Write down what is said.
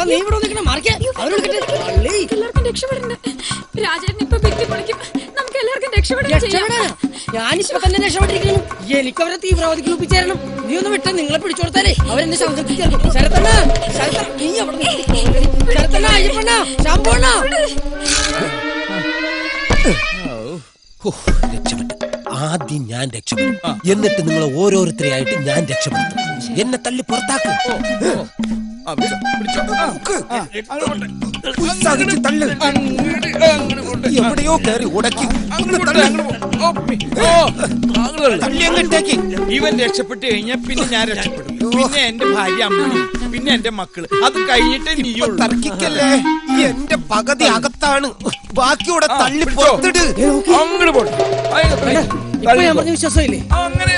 നീ ഇവിടെ നിൽക്കണം, മാറിക്കേ. എല്ലാവർക്കും രക്ഷപ്പെടണ്ടേ? രാജേട്ടൻ ഇപ്പൊ ഭിത്തി പൊളിക്കും. നമുക്ക് എല്ലാവർക്കും രക്ഷപ്പെടാൻ. ഞാനിപ്പോ തന്നെ രക്ഷപ്പെട്ടിരിക്കുന്നു. എനിക്ക് അവരെ തീവ്രവാദിക്ക് ഒപ്പിച്ചേരണം. നീ ഒന്ന് വിട്ട, നിങ്ങളെ പിടിച്ചു കൊടുത്താലേ അവരെന്നെ ശബ്ദത്തിൽ ചേർക്കും. ശരത്തണ്ണ, നീ അവിടെ ശരത്തണ്ണ, അയ്യപ്പണ്ണ, ശാമ്പണ്ണ. രക്ഷപ്പെട്ടു. ആദ്യം ഞാൻ രക്ഷപ്പെടും, എന്നിട്ട് നിങ്ങൾ ഓരോരുത്തരെയായിട്ട് ഞാൻ രക്ഷപ്പെടുത്തും. എന്നെ തള്ളി പുറത്താക്കും. എവിടെയോ കയറി ഉടക്കി ഇവൻ രക്ഷപ്പെട്ടു കഴിഞ്ഞാൽ പിന്നെ ഞാൻ രക്ഷപ്പെടും. പിന്നെ എന്റെ ഭാര്യ അമ്മ, പിന്നെ എന്റെ മക്കള്. അത് കഴിഞ്ഞിട്ട് നീ തർക്കിക്കല്ലേ. എന്റെ പകുതി അകത്താണ്, ബാക്കിയോടെ തള്ളി പുറത്തിട്. അങ്ങോട്ട് പോട്ടെ. വിശ്വാസമില്ലേ? അങ്ങനെ